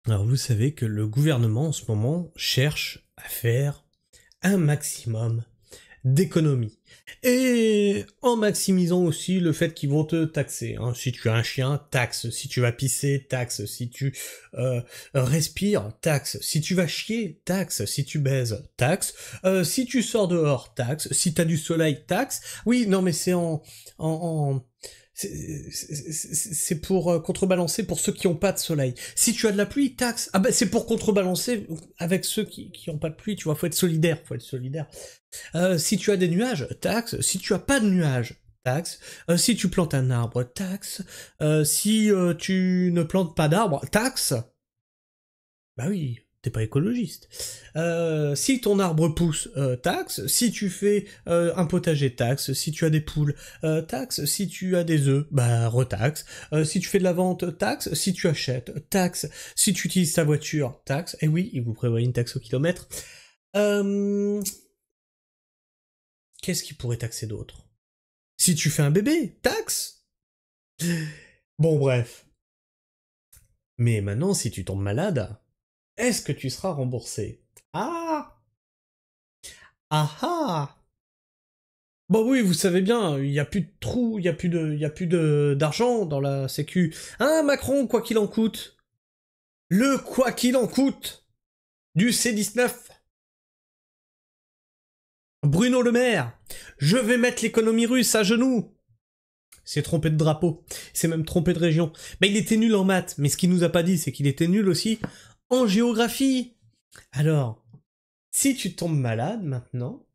Alors vous savez que le gouvernement en ce moment cherche à faire un maximum d'économies. Et en maximisant aussi le fait qu'ils vont te taxer. Hein. Si tu as un chien, taxe. Si tu vas pisser, taxe. Si tu respires, taxe. Si tu vas chier, taxe. Si tu baises, taxe. Si tu sors dehors, taxe. Si t'as du soleil, taxe. Oui, non mais c'est en c'est pour contrebalancer pour ceux qui ont pas de soleil. Si tu as de la pluie, taxe. Ah ben c'est pour contrebalancer avec ceux qui ont pas de pluie, tu vois, faut être solidaire, si tu as des nuages, taxe. Si tu as pas de nuages, taxe. Si tu plantes un arbre, taxe. Si tu ne plantes pas d'arbre, taxe. Bah oui, t'es pas écologiste. Si ton arbre pousse, taxe. Si tu fais un potager, taxe. Si tu as des poules, taxe. Si tu as des œufs, bah retaxe. Si tu fais de la vente, taxe. Si tu achètes, taxe. Si tu utilises ta voiture, taxe. Et oui, il vous prévoit une taxe au kilomètre. Qu'est-ce qui pourrait taxer d'autre? Si tu fais un bébé, taxe. Bon bref. Mais maintenant, si tu tombes malade, est-ce que tu seras remboursé? Ah. Ah ah. Bon oui, vous savez bien, il y a plus de trous, il y a plus de d'argent dans la sécu. Hein, Macron, quoi qu'il en coûte. Le quoi qu'il en coûte du C19. Bruno Le Maire. Je vais mettre l'économie russe à genoux. C'est trompé de drapeau. C'est même trompé de région. Mais il était nul en maths. Mais ce qu'il nous a pas dit, c'est qu'il était nul aussi en géographie. Alors, si tu tombes malade maintenant,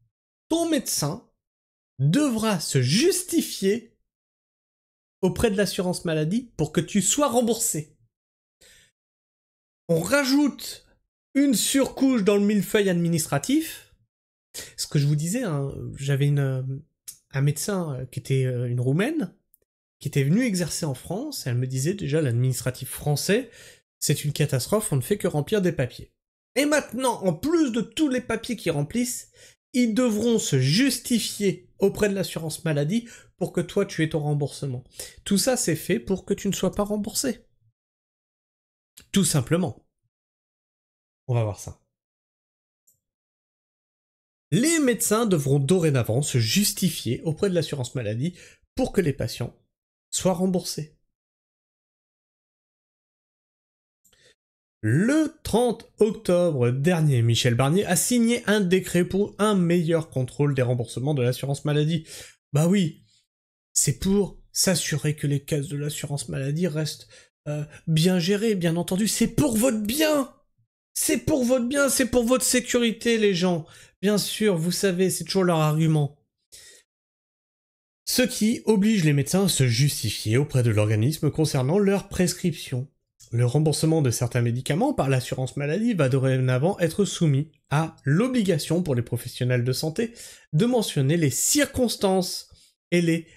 ton médecin devra se justifier auprès de l'assurance maladie pour que tu sois remboursé. On rajoute une surcouche dans le millefeuille administratif. Ce que je vous disais, hein, j'avais un médecin qui était une Roumaine, qui était venue exercer en France, et elle me disait déjà l'administratif français, c'est une catastrophe, on ne fait que remplir des papiers. Et maintenant, en plus de tous les papiers qu'ils remplissent, ils devront se justifier auprès de l'assurance maladie pour que toi tu aies ton remboursement. Tout ça c'est fait pour que tu ne sois pas remboursé. Tout simplement. On va voir ça. Les médecins devront dorénavant se justifier auprès de l'assurance maladie pour que les patients soient remboursés. Le 30 octobre dernier, Michel Barnier a signé un décret pour un meilleur contrôle des remboursements de l'assurance maladie. Bah oui, c'est pour s'assurer que les caisses de l'assurance maladie restent bien gérées, bien entendu. C'est pour votre bien. C'est pour votre bien, c'est pour votre sécurité, les gens. Bien sûr, vous savez, c'est toujours leur argument. Ce qui oblige les médecins à se justifier auprès de l'organisme concernant leur prescription. Le remboursement de certains médicaments par l'assurance maladie va dorénavant être soumis à l'obligation pour les professionnels de santé de mentionner les circonstances et les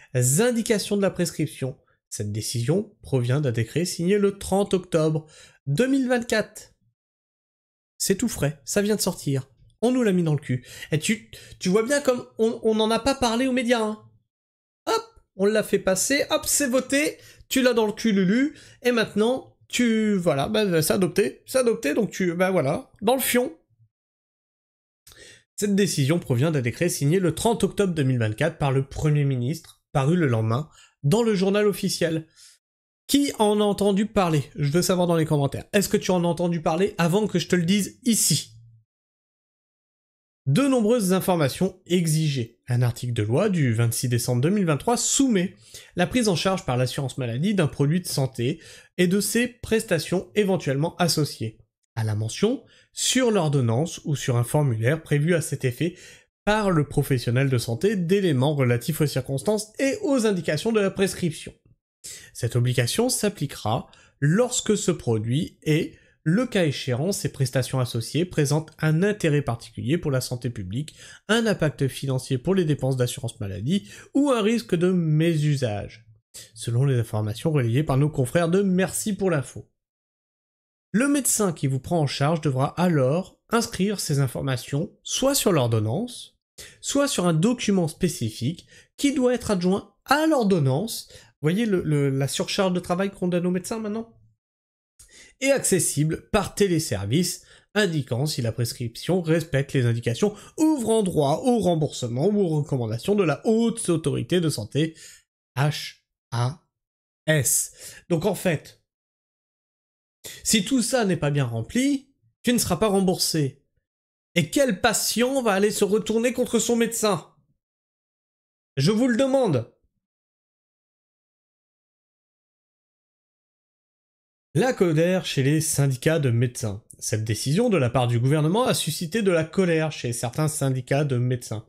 indications de la prescription. Cette décision provient d'un décret signé le 30 octobre 2024. C'est tout frais, ça vient de sortir. On nous l'a mis dans le cul. Et tu vois bien comme on n'en a pas parlé aux médias. Hein. Hop, on l'a fait passer, hop, c'est voté, tu l'as dans le cul, Lulu, et maintenant, voilà, bah, c'est adopté, donc bah voilà, dans le fion. Cette décision provient d'un décret signé le 30 octobre 2024 par le Premier ministre, paru le lendemain, dans le journal officiel. Qui en a entendu parler? Je veux savoir dans les commentaires. Est-ce que tu en as entendu parler avant que je te le dise ici? De nombreuses informations exigées. Un article de loi du 26 décembre 2023 soumet la prise en charge par l'assurance maladie d'un produit de santé et de ses prestations éventuellement associées, à la mention sur l'ordonnance ou sur un formulaire prévu à cet effet par le professionnel de santé d'éléments relatifs aux circonstances et aux indications de la prescription. Cette obligation s'appliquera lorsque ce produit est, le cas échéant, ces prestations associées présentent un intérêt particulier pour la santé publique, un impact financier pour les dépenses d'assurance maladie ou un risque de mésusage, selon les informations relayées par nos confrères de Merci pour l'info. Le médecin qui vous prend en charge devra alors inscrire ces informations soit sur l'ordonnance, soit sur un document spécifique qui doit être adjoint à l'ordonnance. Vous voyez la surcharge de travail qu'on donne aux médecins maintenant? et accessible par téléservice, indiquant si la prescription respecte les indications ouvrant droit au remboursement ou aux recommandations de la Haute Autorité de Santé, HAS. Donc en fait, si tout ça n'est pas bien rempli, tu ne seras pas remboursé. Et quel patient va aller se retourner contre son médecin? Je vous le demande. La colère chez les syndicats de médecins. Cette décision de la part du gouvernement a suscité de la colère chez certains syndicats de médecins.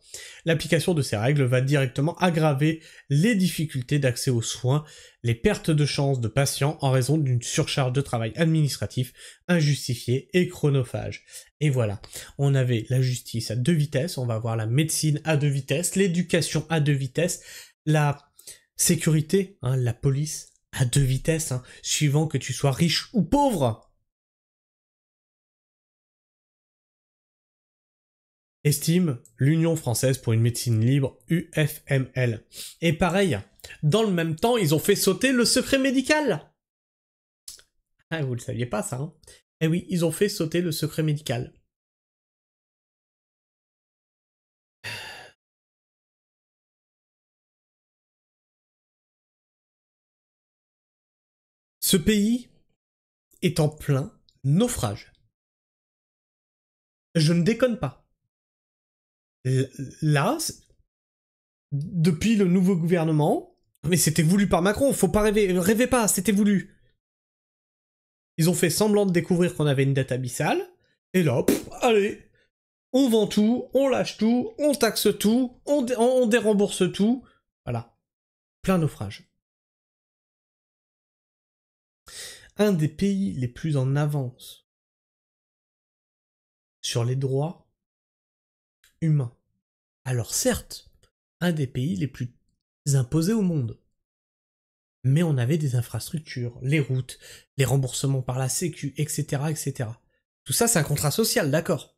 L'application de ces règles va directement aggraver les difficultés d'accès aux soins, les pertes de chance de patients en raison d'une surcharge de travail administratif injustifiée et chronophage. Et voilà, on avait la justice à 2 vitesses, on va avoir la médecine à 2 vitesses, l'éducation à 2 vitesses, la sécurité, la police à 2 vitesses, suivant que tu sois riche ou pauvre. Estime l'Union française pour une médecine libre, UFML. Et pareil, dans le même temps, ils ont fait sauter le secret médical. Ah, vous le saviez pas ça, hein? Eh oui, ils ont fait sauter le secret médical. Ce pays est en plein naufrage. Je ne déconne pas. Là, depuis le nouveau gouvernement, mais c'était voulu par Macron, faut pas rêvez pas, c'était voulu. Ils ont fait semblant de découvrir qu'on avait une dette abyssale, et là, allez, on vend tout, on lâche tout, on taxe tout, on dérembourse tout, voilà. Plein naufrage. Un des pays les plus en avance sur les droits humains. Alors certes, un des pays les plus imposés au monde. Mais on avait des infrastructures, les routes, les remboursements par la Sécu, etc., etc. Tout ça, c'est un contrat social, d'accord.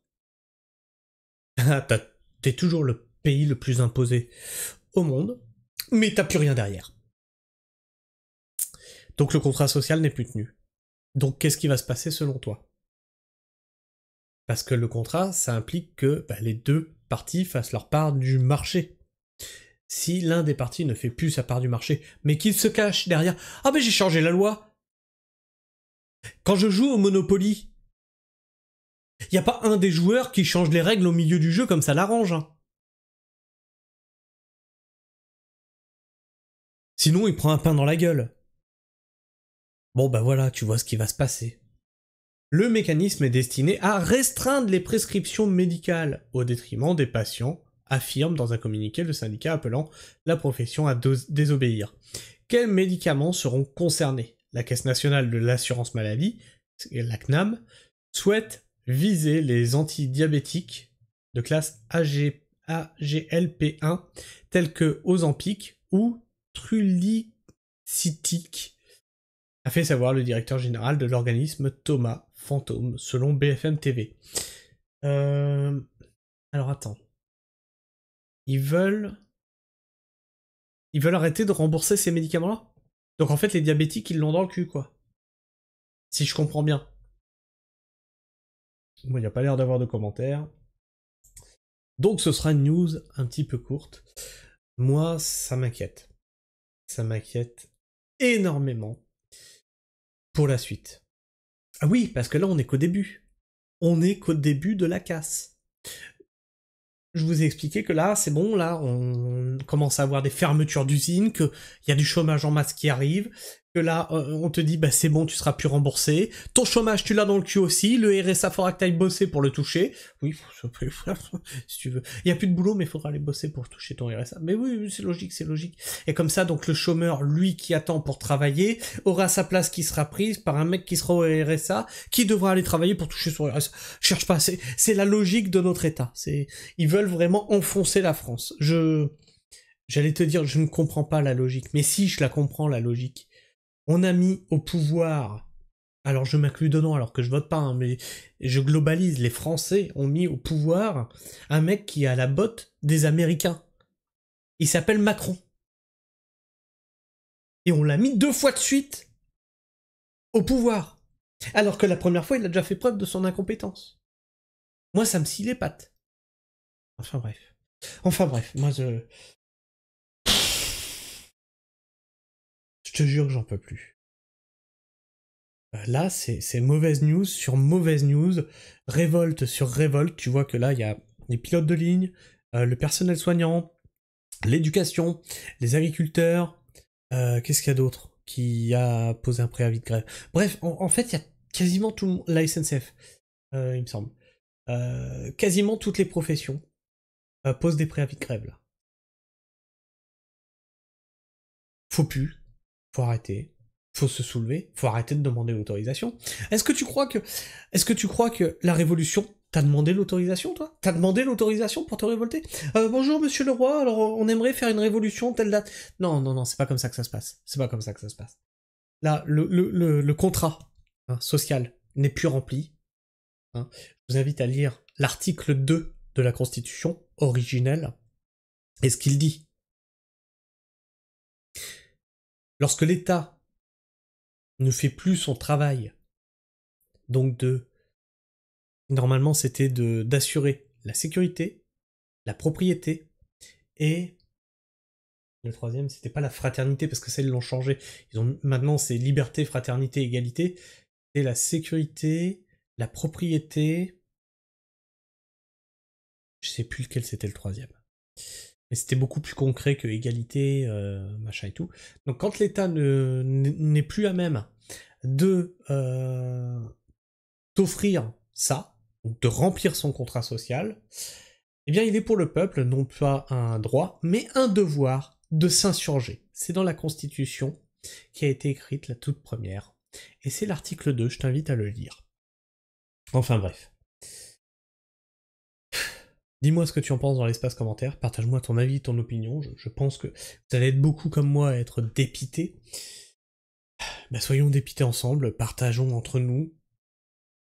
T'es toujours le pays le plus imposé au monde, mais t'as plus rien derrière. Donc le contrat social n'est plus tenu. Donc qu'est-ce qui va se passer selon toi? Parce que le contrat, ça implique que les deux parties fassent leur part du marché. Si l'un des partis ne fait plus sa part du marché, mais qu'il se cache derrière « Ah ben j'ai changé la loi !» Quand je joue au Monopoly, y a pas un des joueurs qui change les règles au milieu du jeu comme ça l'arrange. Sinon, il prend un pain dans la gueule. Bon bah voilà, tu vois ce qui va se passer. Le mécanisme est destiné à restreindre les prescriptions médicales au détriment des patients, affirme dans un communiqué le syndicat appelant la profession à désobéir. Quels médicaments seront concernés? La Caisse nationale de l'assurance maladie, la CNAM, souhaite viser les antidiabétiques de classe AGLP1 tels que Ozempic ou Trulicity, a fait savoir le directeur général de l'organisme Thomas Fantôme, selon BFM TV. Alors attends. Ils veulent arrêter de rembourser ces médicaments-là? Donc en fait, les diabétiques, ils l'ont dans le cul, quoi. Si je comprends bien. Bon, il n'y a pas l'air d'avoir de commentaires. Donc ce sera une news un petit peu courte. Moi, ça m'inquiète. Ça m'inquiète énormément pour la suite. Ah oui, parce que là, on n'est qu'au début. On n'est qu'au début de la casse. Je vous ai expliqué que là, c'est bon, là, on commence à avoir des fermetures d'usines, qu'il y a du chômage en masse qui arrive, que là, on te dit, bah c'est bon, tu seras plus remboursé. Ton chômage, tu l'as dans le cul aussi. Le RSA, faudra que t'ailles bosser pour le toucher. Oui, si tu veux. Il y a plus de boulot, mais il faudra aller bosser pour toucher ton RSA. Mais oui, c'est logique, c'est logique. Et comme ça, donc le chômeur, lui, qui attend pour travailler, aura sa place qui sera prise par un mec qui sera au RSA, qui devra aller travailler pour toucher son RSA. Cherche pas, c'est la logique de notre État. Ils veulent vraiment enfoncer la France. J'allais te dire, je ne comprends pas la logique. Mais si, je la comprends, la logique. On a mis au pouvoir, alors je m'inclus dedans alors que je vote pas, mais je globalise, les Français ont mis au pouvoir un mec qui a la botte des Américains. Il s'appelle Macron. Et on l'a mis 2 fois de suite au pouvoir. Alors que la première fois, il a déjà fait preuve de son incompétence. Moi, ça me scie les pattes. Enfin bref. Enfin bref, moi je te jure que j'en peux plus. Là, c'est mauvaise news sur mauvaise news, révolte sur révolte. Tu vois que là, il y a les pilotes de ligne, le personnel soignant, l'éducation, les agriculteurs. Qu'est-ce qu'il y a d'autre qui a posé un préavis de grève? Bref, en fait, il y a quasiment tout le monde, la SNCF, il me semble. Quasiment toutes les professions posent des préavis de grève là. Faut plus, faut arrêter, faut se soulever, faut arrêter de demander l'autorisation. Est-ce que tu crois que la révolution t'as demandé l'autorisation, toi? T'as demandé l'autorisation pour te révolter? Bonjour, monsieur le roi, alors on aimerait faire une révolution, telle date. Non, non, non, c'est pas comme ça que ça se passe. C'est pas comme ça que ça se passe. Là, le contrat social n'est plus rempli. Hein. Je vous invite à lire l'article 2 de la Constitution originelle. Et ce qu'il dit. Lorsque l'État ne fait plus son travail, donc normalement c'était d'assurer la sécurité, la propriété, et le troisième c'était pas la fraternité, parce que ça ils l'ont changé. Maintenant c'est liberté, fraternité, égalité. C'est la sécurité, la propriété. Je sais plus lequel c'était le troisième. Mais c'était beaucoup plus concret que égalité, machin et tout. Donc quand l'État n'est plus à même de t'offrir ça, donc de remplir son contrat social, eh bien il est pour le peuple non pas un droit, mais un devoir de s'insurger. C'est dans la Constitution qui a été écrite la toute première. Et c'est l'article 2, je t'invite à le lire. Enfin bref. Dis-moi ce que tu en penses dans l'espace commentaire, partage-moi ton avis, ton opinion, je pense que vous allez être beaucoup comme moi à être dépités. Bah soyons dépités ensemble, partageons entre nous,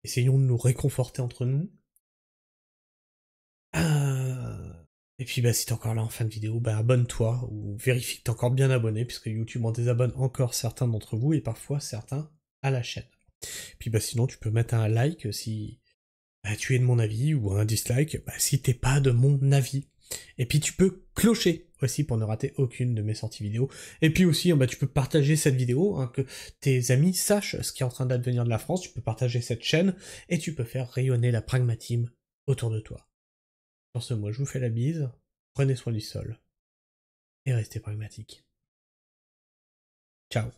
essayons de nous réconforter entre nous. Et puis bah si t'es encore là en fin de vidéo, bah abonne-toi, ou vérifie que t'es encore bien abonné, puisque YouTube en désabonne encore certains d'entre vous, et parfois certains à la chaîne. Puis bah sinon tu peux mettre un like si bah, tu es de mon avis, ou un dislike bah, si t'es pas de mon avis. Et puis tu peux clocher aussi pour ne rater aucune de mes sorties vidéo. Et puis aussi, bah, tu peux partager cette vidéo, hein, que tes amis sachent ce qui est en train d'advenir de la France, tu peux partager cette chaîne, et tu peux faire rayonner la pragmatisme autour de toi. Sur ce, moi je vous fais la bise, prenez soin du sol, et restez pragmatiques. Ciao.